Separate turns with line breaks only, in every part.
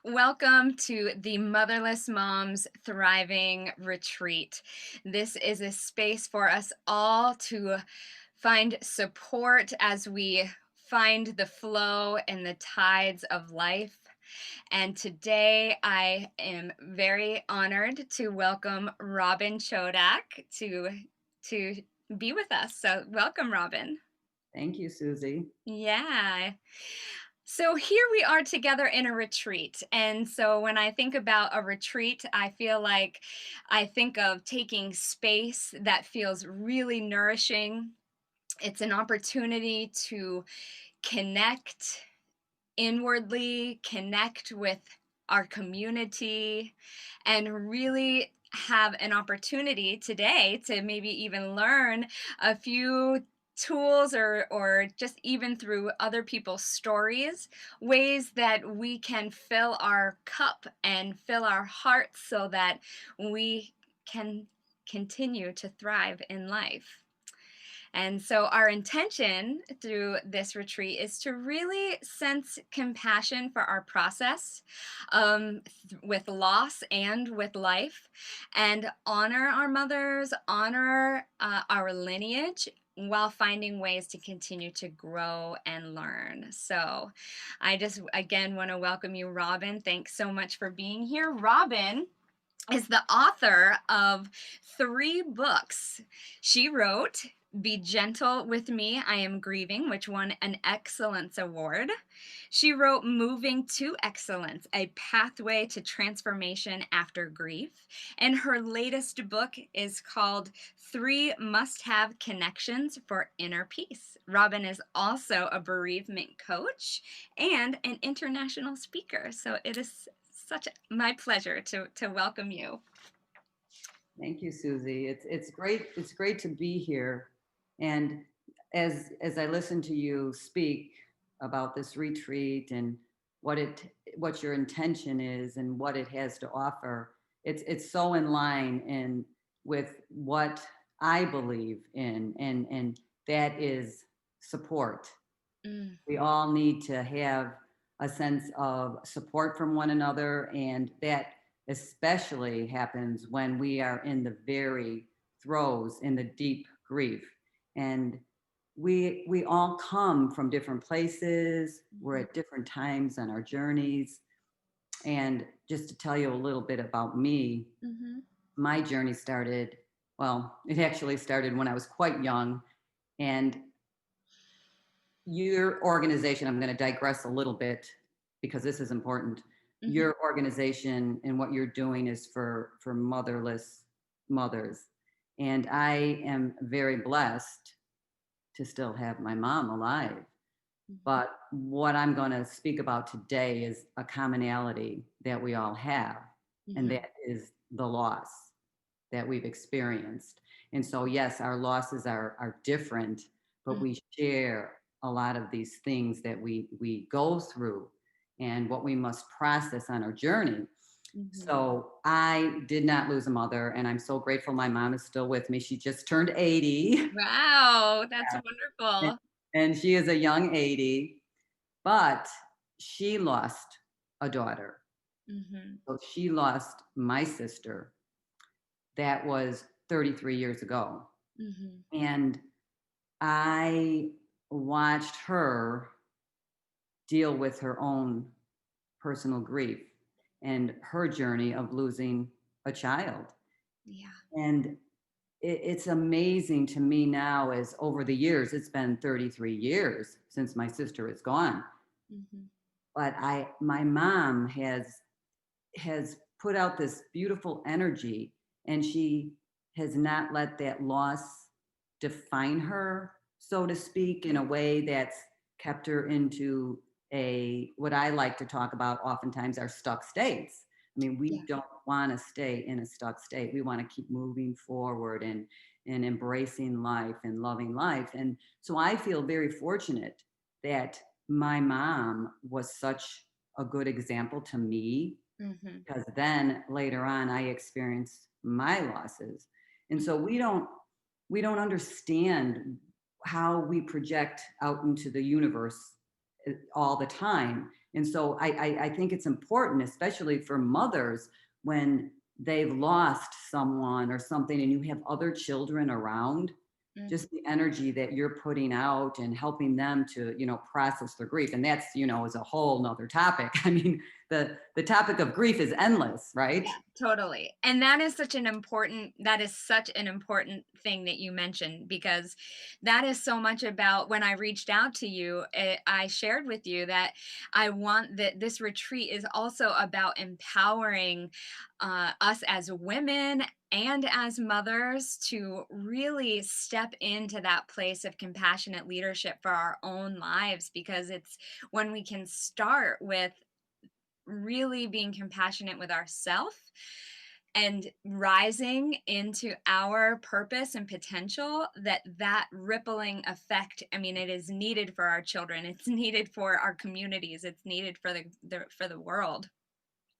Welcome to the Motherless Moms Thriving Retreat. This is a space for us all to find support as we find the flow and the tides of life. And today I am very honored to welcome Robin Chodak to be with us. So welcome, Robin.
Thank you, Suzy.
Yeah. So here we are together in a retreat. And so when I think about a retreat, I feel like I think of taking space that feels really nourishing. It's an opportunity to connect inwardly, connect with our community, and really have an opportunity today to maybe even learn a few tools or just even through other people's stories, ways that we can fill our cup and fill our hearts so that we can continue to thrive in life. And so, our intention through this retreat is to really sense compassion for our process with loss and with life, and honor our mothers, honor our lineage. While finding ways to continue to grow and learn. So, I just again want to welcome you, Robin. Thanks so much for being here. Robin is the author of three books. She wrote Be Gentle with Me, I Am Grieving, which won an Excellence Award. She wrote Moving to Excellence, a pathway to transformation after grief. And her latest book is called Three Must Have Connections for Inner Peace. Robin is also a bereavement coach and an international speaker. So it is such my pleasure to welcome you.
Thank you, Suzy. It's great. It's great to be here. And as I listen to you speak about this retreat and what your intention is and what it has to offer, it's so in line and with what I believe in, and that is support.
Mm,
We all need to have a sense of support from one another, and that especially happens when we are in the very throes, in the deep grief. And we all come from different places. We're
mhm,
at different times on our journeys. And just to tell you a little bit about me,
mhm,
my journey started, well, it actually started when I was quite young. And your organization, I'm going to digress a little bit because this is important.
mhm.
Your organization and what you're doing is for motherless mothers. And I am very blessed to still have my mom alive.
Mhm,
But what I'm going to speak about today is a commonality that we all have, and
mhm,
that is the loss that we've experienced. And so, yes, our losses are different, but
mm,
we share a lot of these things that we go through and what we must process on our journey.
mhm.
So I did not lose a mother, and I'm so grateful my mom is still with me. She just turned 80.
Wow, that's
and,
wonderful.
and she is a young 80, but she lost a daughter.
Mhm,
So she lost my sister. That was 33 years ago.
mhm,
And I watched her deal with her own personal grief and her journey of losing a child.
yeah,
And it's amazing to me now, as over the years, it's been 33 years since my sister is gone.
mhm,
But my mom has put out this beautiful energy, and she has not let that loss define her, so to speak, in a way that's kept her into a what I like to talk about oftentimes are stuck states. I mean, we
yeah,
don't want to stay in a stuck state. We want to keep moving forward and embracing life and loving life. And so I feel very fortunate that my mom was such a good example to me,
mhm,
because then later on I experienced my losses. And so we don't understand how we project out into the universe all the time. And so I think it's important, especially for mothers, when they've lost someone or something and you have other children around,
Mhm.
just the energy that you're putting out and helping them to, process their grief. And that's, is a whole nother topic. I mean, the topic of grief is endless, right?
Yeah, totally. And that is such an important thing that you mentioned, because that is so much about when I reached out to you, I shared with you that I want that this retreat is also about empowering us as women and as mothers to really step into that place of compassionate leadership for our own lives, because it's when we can start with really being compassionate with ourselves and rising into our purpose and potential, that rippling effect, I mean, it is needed for our children, it's needed for our communities, it's needed for the world.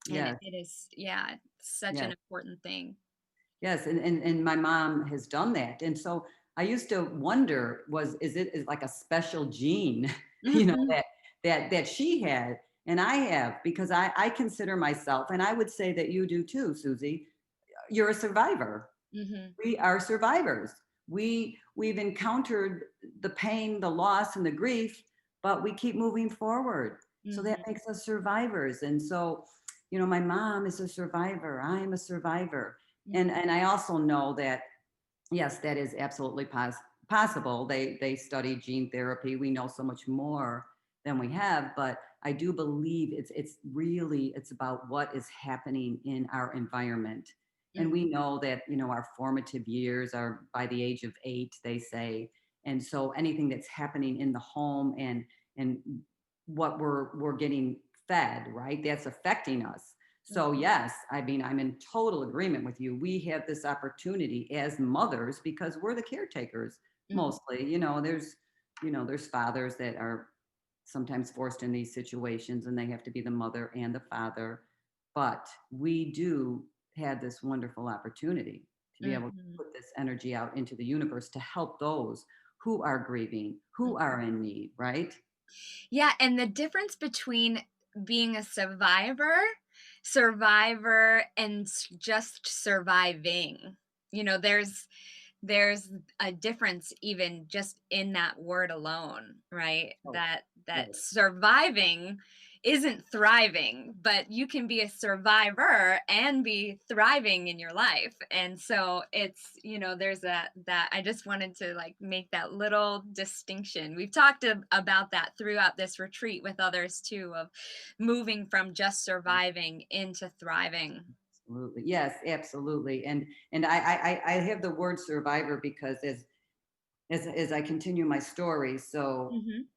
And
Yes,
it is, yeah, such an
yes.
important thing.
Yes, and my mom has done that. And so I used to wonder, is it is like a special gene,
Mhm.
that she had and I have, because I consider myself, and I would say that you do too, Susie, you're a survivor.
Mhm.
We are survivors. We've encountered the pain, the loss, and the grief, but we keep moving forward. So that
Mhm.
makes us survivors. And so, my mom is a survivor. I'm a survivor.
Mhm.
And I also know that yes, that is absolutely possible. They study gene therapy. We know so much more than we have, but I do believe it's about what is happening in our environment. And
Mhm.
we know that, our formative years are by the age of 8, they say. And so anything that's happening in the home and what we're getting fed, right? That's affecting us.
Mhm.
So yes, I mean, I'm in total agreement with you. We have this opportunity as mothers because we're the caretakers
Mhm.
mostly. There's fathers that are sometimes forced in these situations and they have to be the mother and the father. But we do have this wonderful opportunity to be able to
Mhm.
put this energy out into the universe to help those who are grieving, who
Mhm.
are in need, right?
Yeah, and the difference between being a survivor, and just surviving. There's a difference even just in that word alone, right?
Oh,
That
yes.
surviving isn't thriving, but you can be a survivor and be thriving in your life. And so there's that I just wanted to like make that little distinction. We've talked about that throughout this retreat with others too, of moving from just surviving into thriving.
Absolutely. Yes, absolutely. And I have the word survivor because as I continue my story, so
Mhm.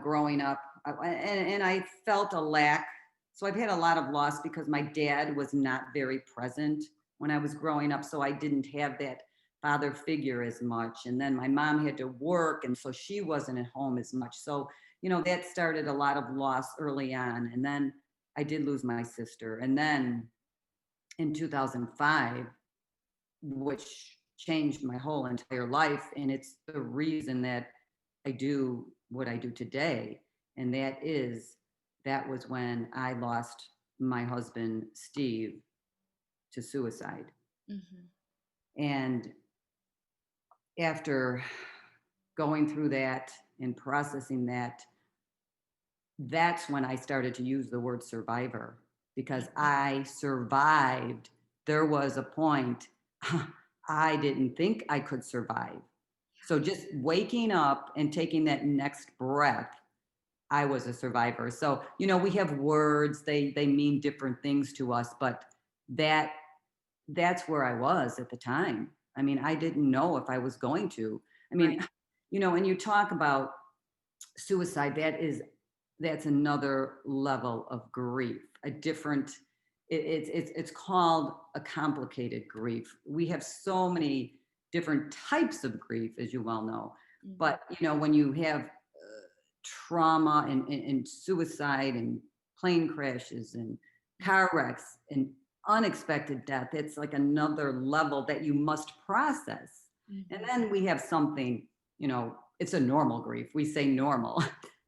growing up, and I felt a lack. So I've had a lot of loss because my dad was not very present when I was growing up, so I didn't have that father figure as much. And then my mom had to work, and so she wasn't at home as much. So that started a lot of loss early on. And then I did lose my sister, and then in 2005, which changed my whole entire life. And it's the reason that I do what I do today. And that was when I lost my husband, Steve, to suicide.
Mhm.
And after going through that and processing that, that's when I started to use the word survivor because
Mhm.
I survived. There was a point I didn't think I could survive. So just waking up and taking that next breath, I was a survivor. So, we have words, they mean different things to us, but that that's where I was at the time. I mean, I didn't know if I was going to. I mean,
Right.
when you talk about suicide, that's another level of grief, a different it's called a complicated grief. We have so many different types of grief, as you well know.
Mhm.
But when you have trauma and suicide and plane crashes and
Mhm.
car wrecks and unexpected death, it's like another level that you must process. And
Mhm.
then we have something, it's a normal grief. We say normal.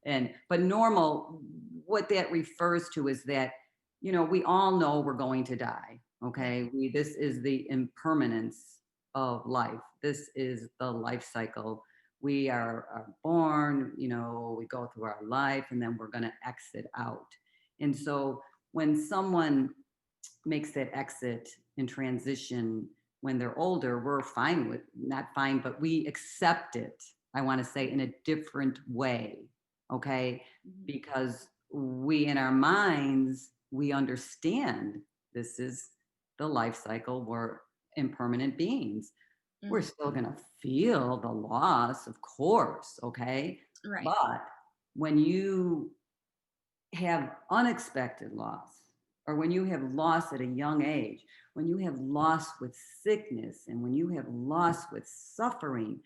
And but normal, what that refers to is that, we all know we're going to die.
Yeah.
Okay. This is the impermanence of life. This is the life cycle. We are born, we go through our life and then we're going to exit out. And so when someone makes that exit and transition when they're older, we're fine with, not fine, but we accept it. I want to say in a different way. Okay.
Mhm.
Because we, in our minds, we understand this is the life cycle. We're impermanent beings. We're
Mhm.
still going to feel the loss, of course. Okay.
Right.
But when you have unexpected loss, or when you have loss at a young age, when you have loss with sickness, and when you have loss with suffering,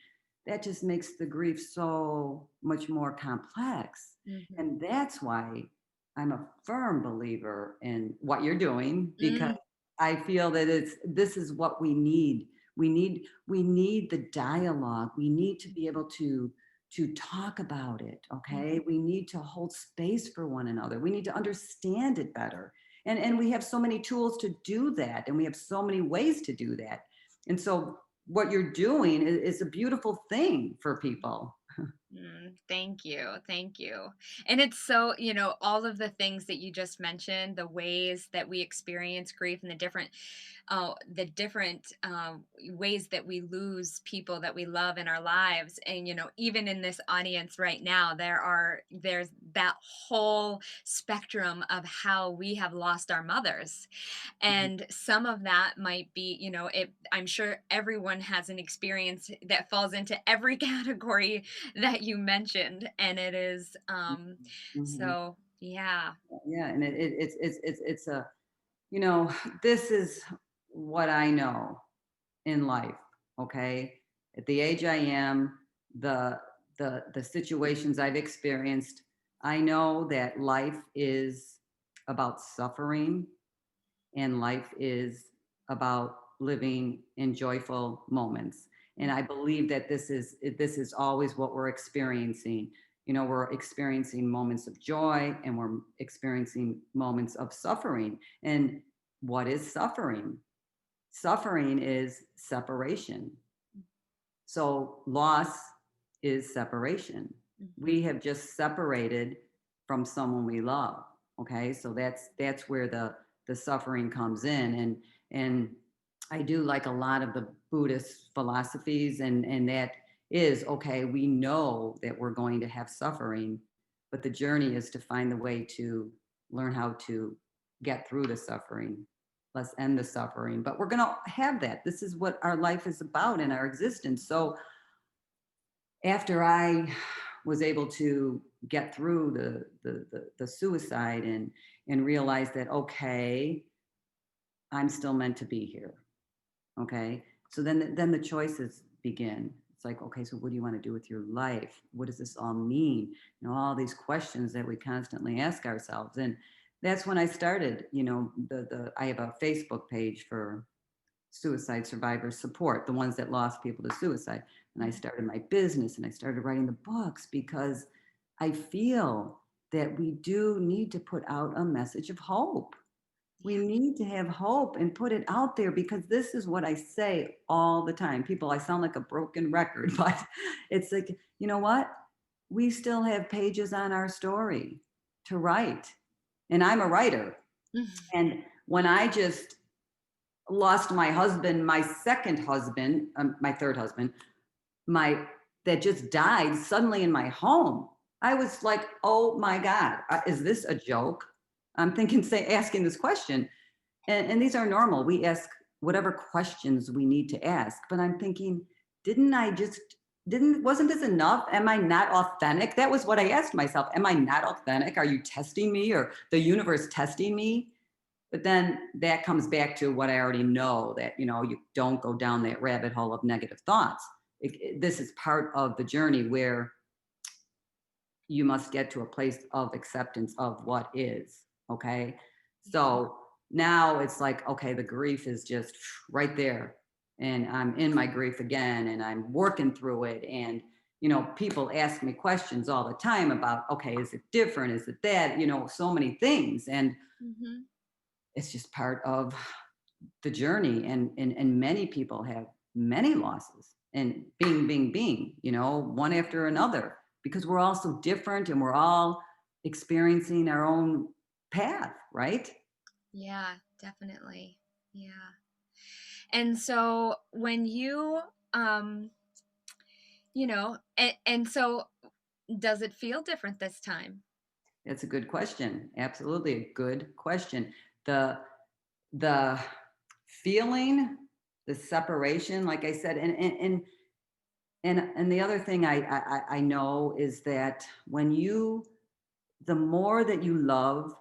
that just makes the grief so much more complex.
Mhm.
And that's why I'm a firm believer in what you're doing, because
Mm.
I feel that this is what we need. We need the dialogue. We need to be able to talk about it. Okay,
Mhm.
we need to hold space for one another. We need to understand it better, and we have so many tools to do that, and we have so many ways to do that. And so what you're doing is a beautiful thing for people.
Thank you. Thank you. And it's so, all of the things that you just mentioned, the ways that we experience grief and the different ways that we lose people that we love in our lives. And, even in this audience right now, there's that whole spectrum of how we have lost our mothers.
Mhm.
And some of that might be, I'm sure everyone has an experience that falls into every category that you mentioned. And it is,
Mhm.
so yeah.
Yeah, and it's a, you know this is what I know in life. Okay, at the age I am, the the situations I've experienced, I know that life is about suffering, and life is about living in joyful moments. And
Mm.
I believe that this is always what we're experiencing. We're experiencing moments of joy, and we're experiencing moments of suffering. And what is suffering? Suffering is separation. So loss is separation.
Mhm.
We have just separated from someone we love. Okay, so that's where the suffering comes in. And I do like a lot of the Buddhist philosophies, and that is okay. We know that we're going to have suffering, but the journey is to find the way to learn how to get through the suffering. Let's end the suffering. But we're going to have that. This is what our life is about in our existence. So after I was able to get through the suicide, and realize that, okay, I'm still meant to be here. Okay. So then the choices begin. It's like, okay, so what do you want to do with your life? What does this all mean? All these questions that we constantly ask ourselves. And that's when I started, the I have a Facebook page for suicide survivor support, the ones that lost people to suicide. And I
Mhm.
started my business, and I started writing the books, because I feel that we do need to put out a message of hope. We
Yeah.
need to have hope and put it out there, because this is what I say all the time. People, I sound like a broken record, but it's like, you know what? We still have pages on our story to write. And I'm a writer.
Mhm.
And when I just lost my husband, my second husband, my third husband, my that just died suddenly in my home. I was like, "Oh my God, is this a joke?" I'm thinking, asking this question, and these are normal. We ask whatever questions we need to ask, but I'm thinking, didn't I just didn't wasn't this enough? Am I not authentic? That was what I asked myself. Am I not authentic? Are you testing me, or the universe testing me? But then that comes back to what I already know, that, you don't go down that rabbit hole of negative thoughts. This is part of the journey where you must get to a place of acceptance of what is. Okay. So now it's like, okay, the grief is just right there. And I'm in my grief again, and I'm working through it. And, people ask me questions all the time about, okay, is it different? Is it that? So many things. And
Mhm.
it's just part of the journey. And many people have many losses and being, one after another, because we're all so different and we're all experiencing our own path, right?
Yeah, definitely. Yeah. And so when you, um, and so does it feel different this time?
That's a good question. Absolutely a good question. The the feeling, the separation, like I said, and the other thing I know is that the more that you love,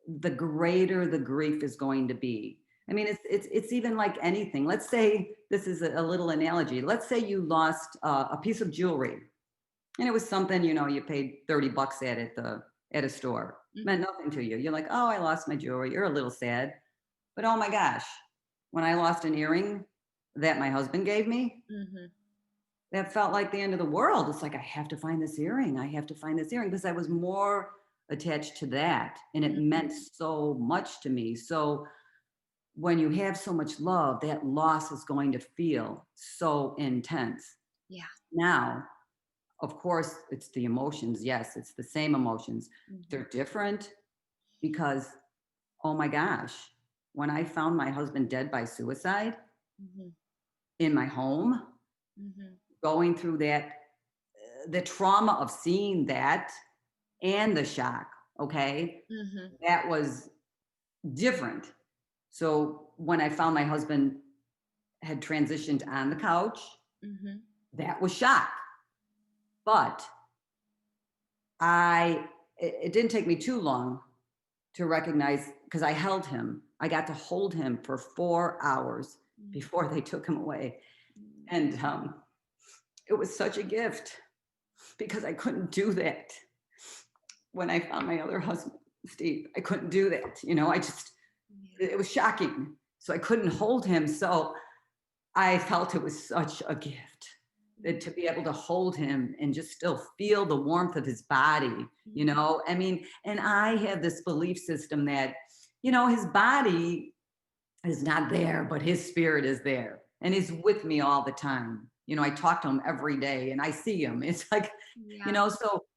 the greater the grief is going to be. I mean, it's even like anything. Let's say this is a little analogy. Let's say you lost a piece of jewelry, and it was something you paid $30 at a store. Meant
Mhm.
nothing to you. You're like, oh, I lost my jewelry. You're a little sad, but oh my gosh, when I lost an earring that my husband gave me,
Mhm.
that felt like the end of the world. It's like, I have to find this earring. I have to find this earring because I was more attached to that. And it
Mhm.
meant so much to me. So when you have so much love, that loss is going to feel so intense.
Yeah.
Now, of course, it's the emotions. Yes, it's the same emotions.
Mhm.
They're different because, oh my gosh, when I found my husband dead by suicide
Mhm.
in my home,
Mhm.
going through the trauma of seeing that and the shock, okay,
Mhm.
that was different. So when I found my husband had transitioned on the couch,
Mhm.
that was shock. But it didn't take me too long to recognize, because I held him. I got to hold him for 4 hours
Mhm.
before they took him away.
Mhm.
And it was such a gift because I couldn't do that when I found my other husband, Steve. I couldn't do that.
Yeah.
It was shocking. So I couldn't hold him. So I felt it was such a gift that to be able to hold him and just still feel the warmth of his body,
Mhm.
I mean, and I have this belief system that, his body is not there, but his spirit is there and he's with me all the time. I talk to him every day and I see him. It's like,
Yeah.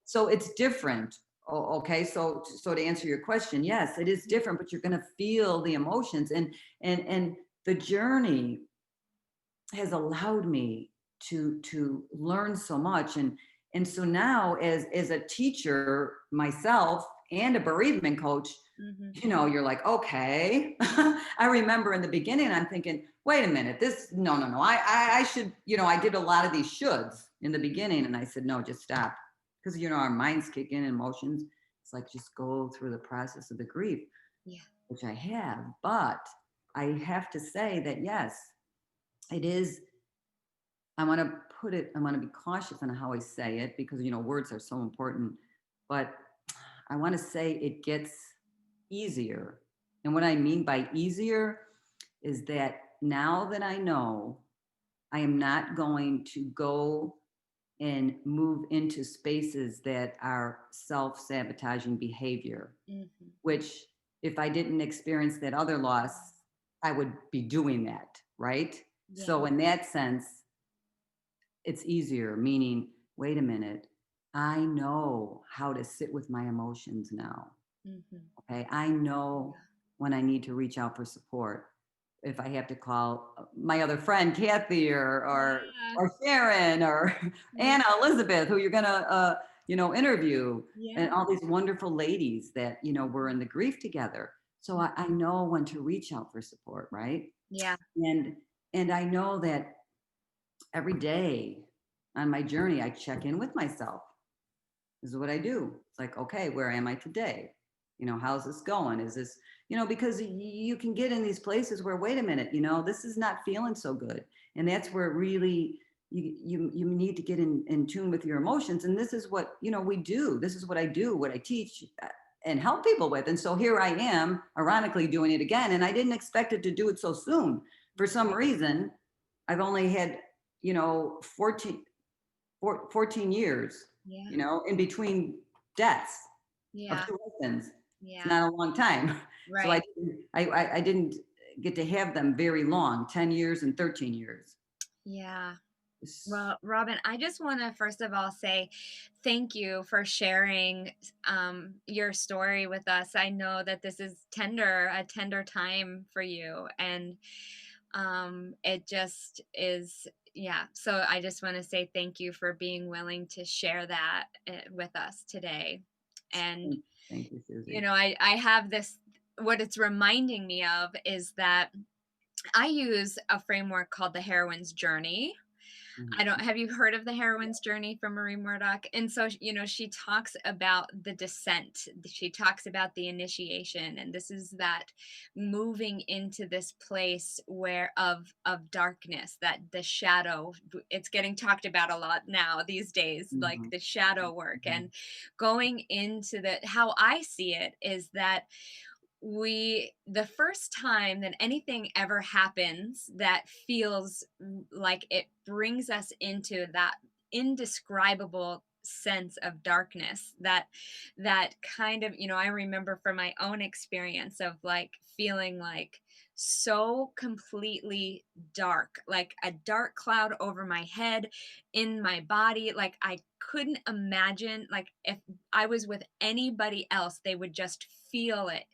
so it's different. Okay. So to answer your question, yes, it is different, but you're going to feel the emotions and the journey has allowed me to learn so much. And so now as a teacher myself and a bereavement coach,
Mhm.
you're like, okay. I remember in the beginning, I'm thinking, wait a minute, this, no. I should, I did a lot of these shoulds in the beginning. And I said, no, just stop. Because, our minds kick in emotions. It's like, just go through the process of the grief,
Yeah.
which I have. But I have to say that, yes, it is. I want to be cautious on how I say it because, words are so important. But I want to say it gets easier. And what I mean by easier is that now that I know I am not going to go and move into spaces that are self sabotaging behavior,
Mhm.
which if I didn't experience that other loss, I would be doing that. Right.
Yeah.
So, in that sense, it's easier, meaning, wait a minute, I know how to sit with my emotions now.
Mhm.
Okay. I know
Yeah.
when I need to reach out for support. If I have to call my other friend, Kathy,
Yeah.
or Sharon, or
Yeah.
Anna Elizabeth, who you're going to, interview, and
Yeah.
all these wonderful ladies that, were in the grief together. So I know when to reach out for support. Right.
Yeah.
And, and I know that every day on my journey, I check in with myself. This is what I do. It's like, okay, where am I today? How's this going? Is this, because you can get in these places where, wait a minute, this is not feeling so good. And that's where really you need to get in tune with your emotions. And this is what, we do. This is what I do, what I teach and help people with. And so here I am, ironically doing it again. And I didn't expect it to do it so soon. For some reason, I've only had, 14, 14 years,
Yeah.
in between deaths of
Yeah.
two husbands. It's
Yeah.
not a long time. So
Right.
I didn't get to have them very long, 10 years and 13 years.
Yeah.
S-
Well, Robin, I just want to first of all say thank you for sharing your story with us. I know that this is a tender time for you, and it just is. Yeah. So I just want to say thank you for being willing to share that with us today. And
Thank you, Susie.
I have this. What it's reminding me of is that I use a framework called the heroine's journey. I
Mhm,
don't have you heard of the heroine's journey from Marie Murdoch? And so, she talks about the descent. She talks about the initiation, and this is that moving into this place where of darkness, that the shadow, it's getting talked about a lot now these days, like
mhm,
the shadow work,
mhm,
and going into how I see it is that the first time that anything ever happens that feels like it brings us into that indescribable sense of darkness, that kind of, I remember from my own experience of like feeling like so completely dark, like a dark cloud over my head, in my body, like I couldn't imagine, like if I was with anybody else they would just feel it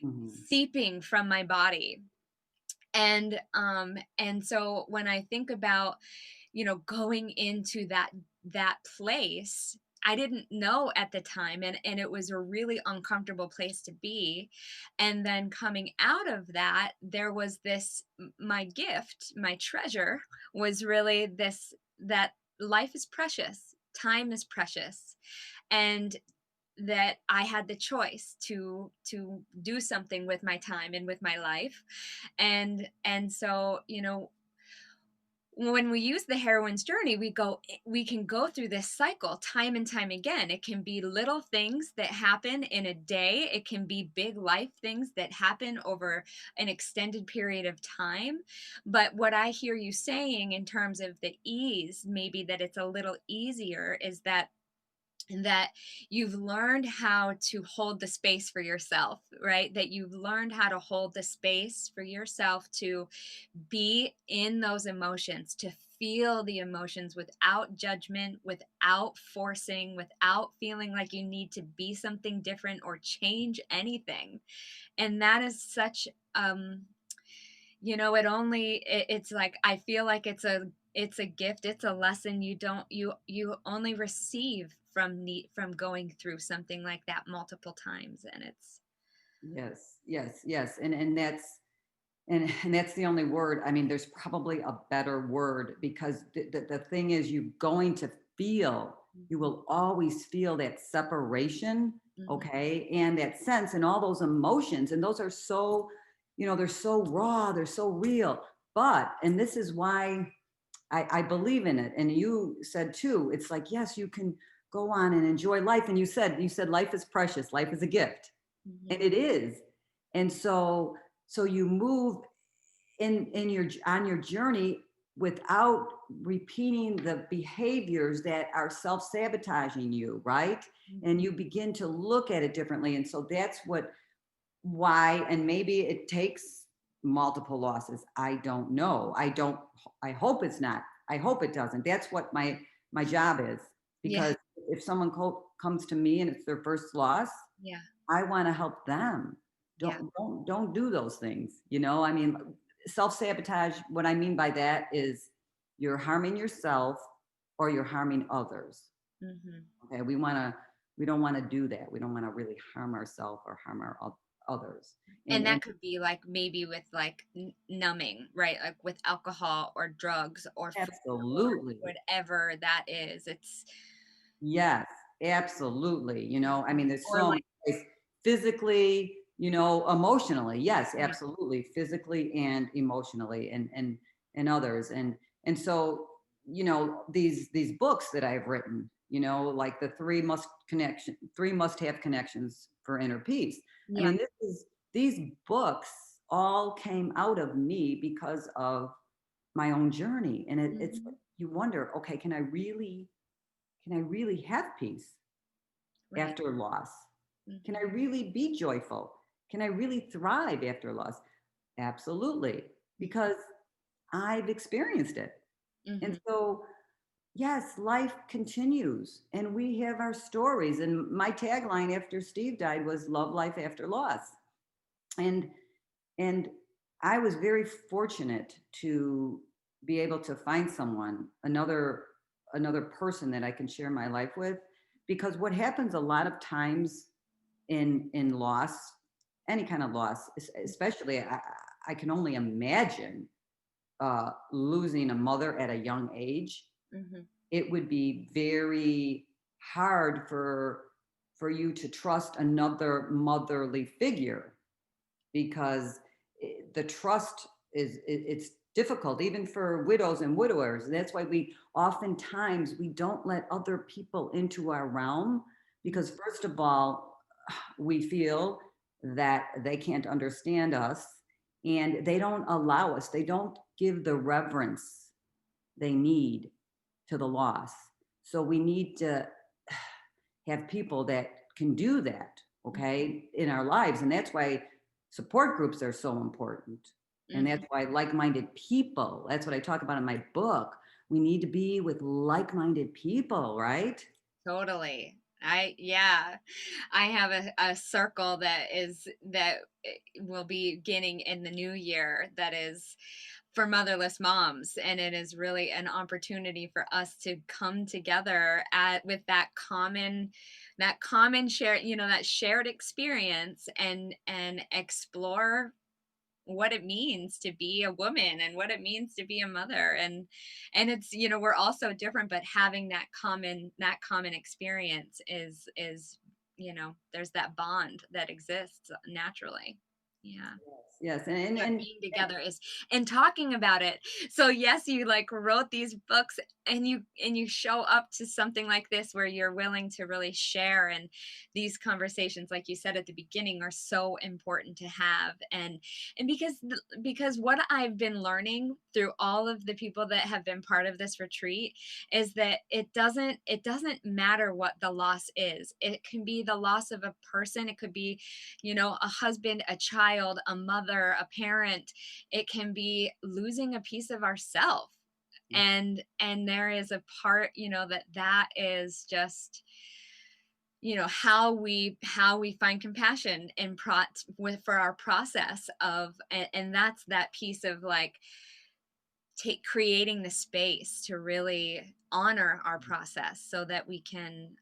mhm,
seeping from my body. And so when I think about, going into that place, I didn't know at the time, and it was a really uncomfortable place to be. And then coming out of that, there was my gift, my treasure was really this, that life is precious, time is precious, and that I had the choice to do something with my time and with my life. And so, when we use the heroine's journey, we can go through this cycle time and time again. It can be little things that happen in a day. It can be big life things that happen over an extended period of time. But what I hear you saying in terms of the ease, maybe that it's a little easier, is that you've learned how to hold the space for yourself, right? That you've learned how to hold the space for yourself to be in those emotions, to feel the emotions without judgment, without forcing, without feeling like you need to be something different or change anything. And that is such it's like I feel like it's a gift, it's a lesson you don't you only receive from going through something like that multiple times, and it's
yes, yes, yes. And that's the only word. I mean, there's probably a better word, because the thing is, you're going to feel, you
Mhm,
will always feel that separation,
mhm,
okay, and that sense and all those emotions. And those are so, they're so raw, they're so real. But, and this is why I believe in it. And you said too, it's like, yes, you can go on and enjoy life. And you said life is precious, life is a gift. And
mhm,
it is. And so you move in your on your journey without repeating the behaviors that are self-sabotaging you, right? And
mhm,
you begin to look at it differently. And so that's why, and maybe it takes multiple losses. I don't know. I hope it's not. I hope it doesn't. That's what my job is.
yeah,
Because if someone comes to me and it's their first loss,
yeah,
I want to help them.
yeah,
Don't do those things. I mean, self-sabotage, what I mean by that is you're harming yourself or you're harming others.
mhm.
Okay? We don't want to do that. We don't want to really harm ourselves or harm our others.
And
And
that could be like maybe with like numbing, right? Like with alcohol or drugs or food or
absolutely.
whatever that is. It's
Yes, absolutely. I mean, there's
or
so
like
many ways, physically, emotionally. Yes,
yeah.
absolutely, physically and emotionally, and others, and so these books that I've written, like the three must have connections for inner peace. I
Yeah.
mean, these books all came out of me because of my own journey, and it's
Mhm.
you wonder, okay, can I really? can I really have peace
Right.
after loss? Can I
Mhm.
really be joyful? Can I really thrive after loss? Absolutely, because I've experienced it. And
Mhm.
so, yes, life continues and we have our stories. And my tagline after Steve died was love life after loss. And and I was very fortunate to be able to find someone, another person that I can share my life with, because what happens a lot of times in loss, any kind of loss, especially I can only imagine losing a mother at a young age.
Mhm.
It would be very hard for you to trust another motherly figure because the trust it's difficult even for widows and widowers. And that's why we oftentimes we don't let other people into our realm
Mhm.
because first of all we feel that they can't understand us and they don't allow us, they don't give the reverence they need to the loss. So we need to have people that can do that, okay, in our lives. And that's why support groups are so important. And
Mhm.
that's why like minded people, that's what I talk about in my book. We need to be with like minded people, right?
Totally. Yeah. I have a circle that will be beginning in the new year that is for motherless moms, and it is really an opportunity for us to come together at with that common share, that shared experience, and explore what it means to be a woman and what it means to be a mother. And it's, we're all so different, but having that common experience is there's that bond that exists naturally. Yeah.
Yes,
But being together is and talking about it. So yes, you like wrote these books, and you show up to something like this where you're willing to really share, and these conversations, like you said at the beginning, are so important to have. And because what I've been learning through all of the people that have been part of this retreat is that it doesn't matter what the loss is. It can be the loss of a person, it could be a husband, a child, a mother, a parent. It can be losing a piece of ourself. And there is a part, that is just how we find compassion and with for our process of, and that's that piece of like take creating the space to really honor our process so that we can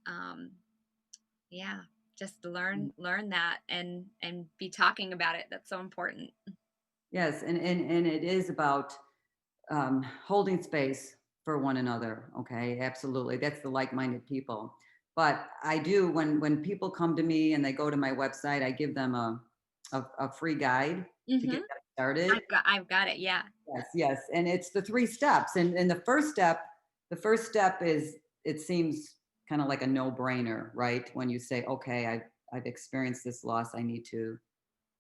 yeah, just learn that and be talking about it. That's so important.
yes, and it is about holding space for one another. Okay, absolutely. That's the like-minded people. But I do when people come to me and they go to my website, I give them a free guide to get
Mhm.
them started.
I've got it, yeah.
Yes, yes, and it's the 3 steps, and the first step is it seems kinda like a no-brainer, right? When you say, "Okay, I've experienced this loss, I need to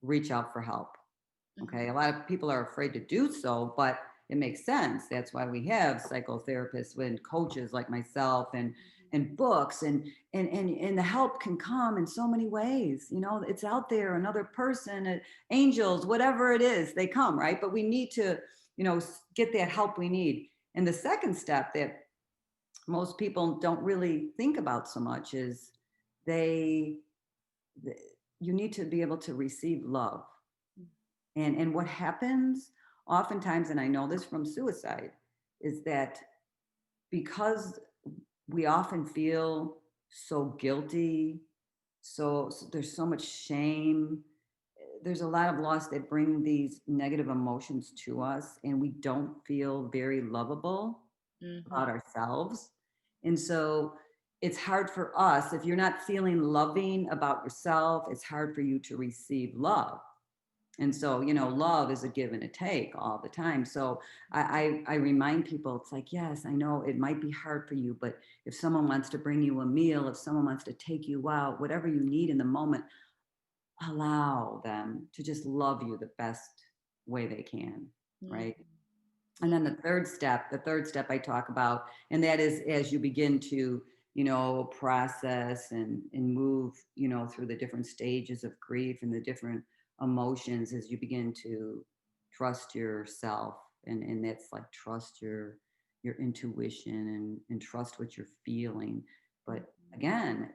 reach out for help." Okay,
Mhm.
a lot of people are afraid to do so, but it makes sense. That's why we have psychotherapists and coaches like myself
Mhm.
and books and the help can come in so many ways. You know, it's out there, another person, angels, whatever it is, they come, right? But we need to, get that help we need. And the second step that most people don't really think about so much is they, th- you need to be able to receive love. And what happens oftentimes, and I know this from suicide, is that because we often feel so guilty, so there's so much shame, there's a lot of loss that bring these negative emotions to us, and we don't feel very lovable about
Mhm.
ourselves. And so it's hard for us, if you're not feeling loving about yourself, it's hard for you to receive love. And so, love is a give and a take all the time. So I remind people, it's like, yes, I know it might be hard for you, but if someone wants to bring you a meal, if someone wants to take you out, whatever you need in the moment, allow them to just love you the best way they can,
Mhm.
right? And
Yeah.
then the third step I talk about, and that is as you begin to, process and move, through the different stages of grief and the different emotions as you begin to trust yourself. And that's like trust your intuition and trust what you're feeling. But
Mhm.
again,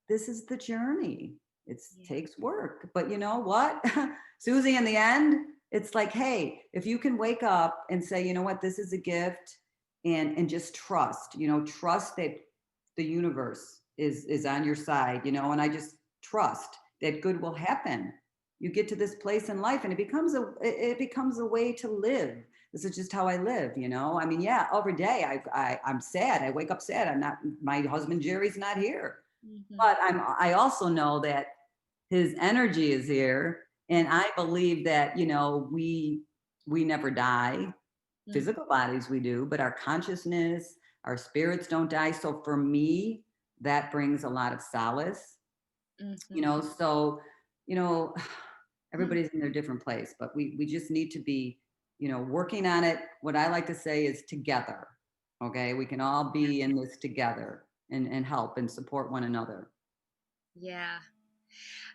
this is the journey. It
Yeah.
takes work. But you know what, Susie, in the end, it's like, hey, if you can wake up and say, you know what, this is a gift, and just trust, trust that the universe is on your side, and I just trust that good will happen. You get to this place in life and it becomes a way to live. This is just how I live, I mean, yeah, every day I'm sad. I wake up sad. I'm not, my husband Jerry's not here,
Mhm.
but I also know that his energy is here, and I believe that, we never die.
Mhm.
Physical bodies we do, but our consciousness, our spirits don't die. So for me, that brings a lot of solace,
Mhm.
so, you know, everybody's in their different place, but we just need to be, working on it. What I like to say is together. Okay. We can all be in this together and help and support one another.
Yeah.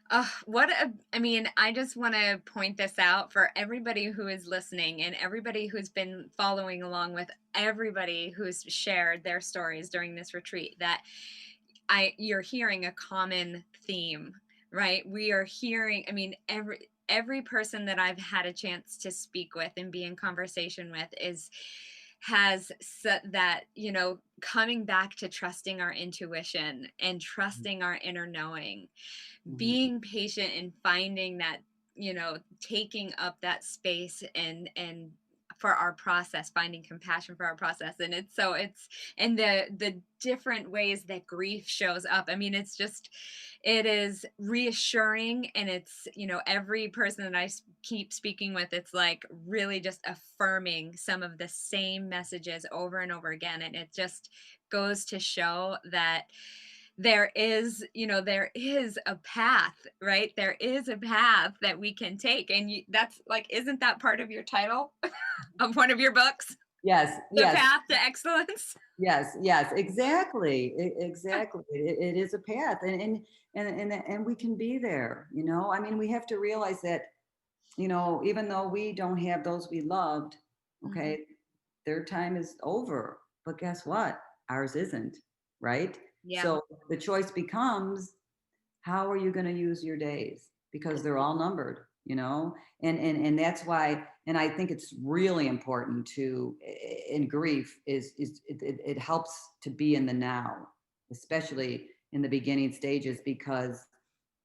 I mean, I just want to point this out for everybody who is listening and everybody who's been following along with everybody who's shared their stories during this retreat that you're hearing a common theme, right? We are hearing, I mean, every person that I've had a chance to speak with and be in conversation with is has set that, coming back to trusting our intuition and trusting our inner knowing,
Mhm.
being patient and finding that, taking up that space and for our process, finding compassion for our process. And it's and the different ways that grief shows up. I mean, it is reassuring, and it's, every person that keep speaking with, it's like really just affirming some of the same messages over and over again. And it just goes to show that there is a path, right? There is a path that we can take. And that's like, isn't that part of your title of one of your books?
Yes,
The
yes,
path to excellence.
yes, yes, exactly. Exactly. It is a path, and we can be there, I mean, we have to realize that, even though we don't have those we loved,
Hmm.
okay, their time is over. But guess what? Ours isn't, right?
Yeah.
So the choice becomes, how are you going to use your days? Because they're all numbered, and that's why. And I think it's really important to, in grief, is it helps to be in the now, especially in the beginning stages, because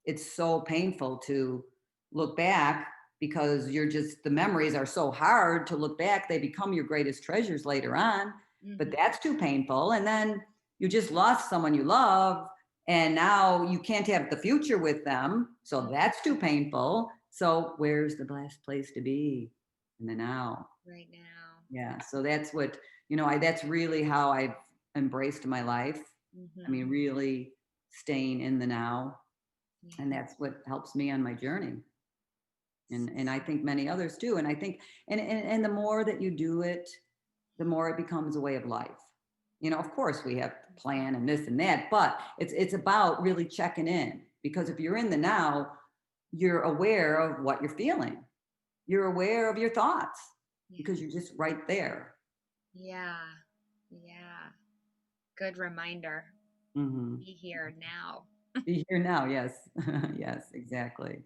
it's so painful to look back, because the memories are so hard to look back. They become your greatest treasures later on, but
Hmm.
that's too painful. And then you just lost someone you love, and now you can't have the future with them. So that's too painful. So where's the best place to be? In the now.
Right now.
Yeah. So that's what, that's really how I've embraced my life. I
Hmm.
mean, really staying in the now, and
Yeah.
that's what helps me on my journey, and I think many others do. And I think, and the more that you do it, the more it becomes a way of life. Of course we have to plan and this and that, but it's about really checking in, because if you're in the now, you're aware of what you're feeling, you're aware of your thoughts,
Yeah.
because you're just right there.
Yeah. Yeah. Good reminder.
Hmm.
Be here now.
Be here now. Yes. Yes, exactly.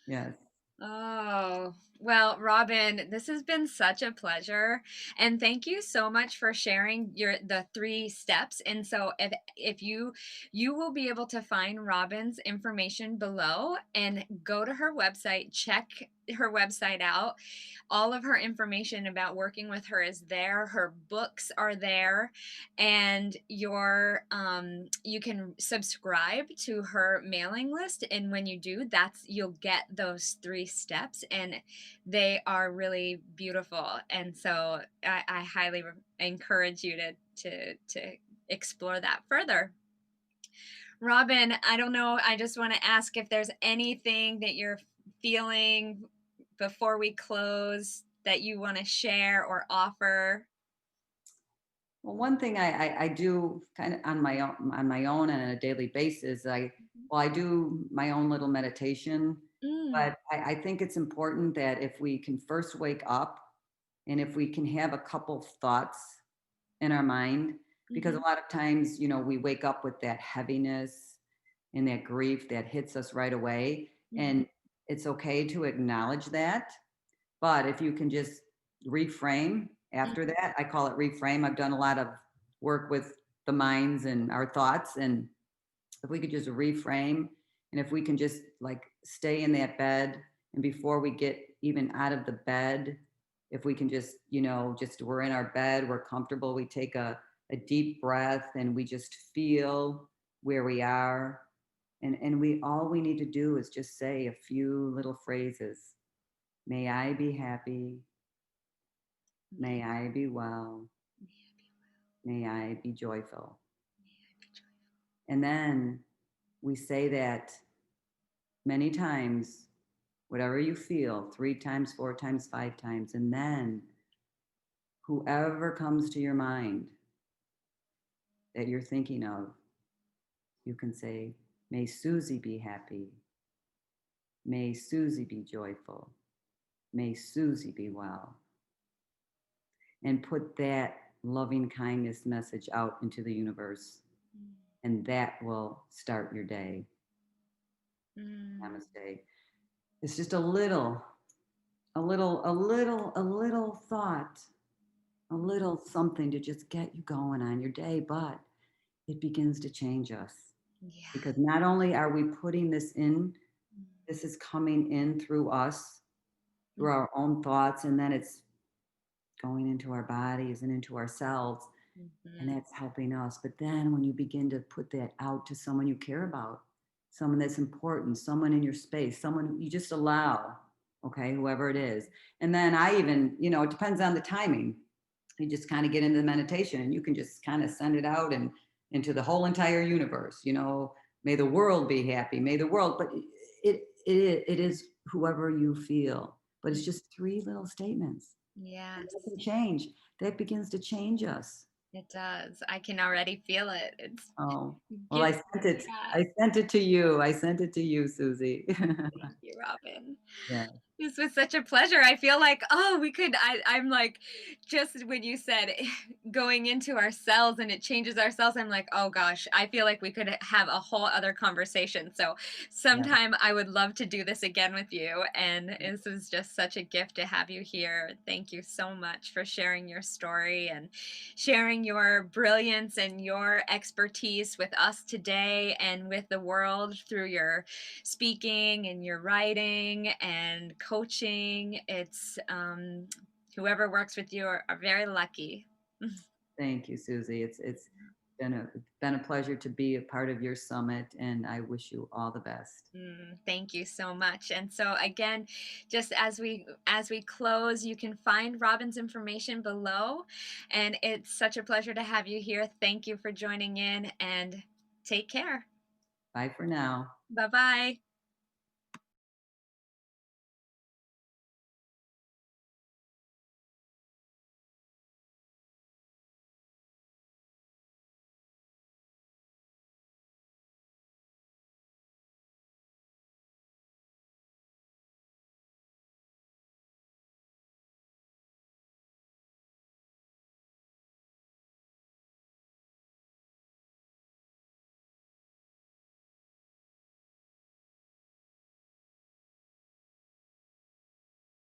Yes.
Oh, well, Robin, this has been such a pleasure. And thank you so much for sharing the three steps. And so if you will be able to find Robin's information below and go to her website, check her website out. All of her information about working with her is there. Her books are there, and you can subscribe to her mailing list. And when you do, you'll get those three steps, and they are really beautiful. And so I highly encourage you to explore that further. Robin, I don't know. I just want to ask if there's anything that you're feeling before we close that you want to share or offer.
Well, one thing I do kind of on my own and on a daily basis,
Mhm.
I do my own little meditation,
Mm,
but I think it's important that if we can first wake up and if we can have a couple thoughts in our mind, because a
mhm,
lot of times, we wake up with that heaviness and that grief that hits us right away.
mhm,
And it's okay to acknowledge that. But if you can just reframe after
mhm,
that, I call it reframe. I've done a lot of work with the minds and our thoughts. And if we could just reframe and if we can just like stay in that bed and before we get even out of the bed, if we can just, just we're in our bed, we're comfortable, we take a deep breath and we just feel where we are. And we all we need to do is just say a few little phrases. May I be happy.
yeah,
May I be well.
may I be well,
May I be joyful.
may I be joyful.
And then we say that many times, whatever you feel, 3 times, 4 times, 5 times. And then whoever comes to your mind that you're thinking of, you can say, may Susie be happy. May Susie be joyful. May Susie be well. And put that loving kindness message out into the universe.
Mm,
And that will start your day.
mm,
Namaste. It's just a little thought, a
mm,
little something to just get you going on your day, but it begins to change us
yeah.
because not only are we putting this in,
Mm,
this is coming in through us, through
mm,
our own thoughts, and then it's going into our bodies and into our cells, and
mhm,
that's helping us. But then when you begin to put that out to someone you care about, someone that's important, someone in your space, someone you just allow, okay, whoever it is. And then I even, it depends on the timing. You just kind of get into the meditation and you can just kind of send it out and into the whole entire universe, may the world be happy, may the world, but it is whoever you feel. But
mm.
it's just 3 little statements. And that
Yes,
can change. That begins to change us.
it does. I can already feel it. It's
Oh, well,
gives yeah.
I sent it to you. I sent it to you, Susie.
Thank you, Robin.
Yeah,
This was such a pleasure. I feel like, oh, we could I'm like just when you said going into our cells and it changes our cells, I'm like, oh gosh, I feel like we could have a whole other conversation. So
yeah.
sometime I would love to do this again with you. And this was just such a gift to have you here. Thank you so much for sharing your story and sharing your brilliance and your expertise with us today and with the world through your speaking and your writing and coaching. It's whoever works with you are very lucky.
Thank you, Susie. It's been a pleasure to be a part of your summit, and I wish you all the best.
Thank you so much. And so again, just as we close, you can find Robin's information below. And it's such a pleasure to have you here. Thank you for joining in and take care.
Bye for now.
Bye bye.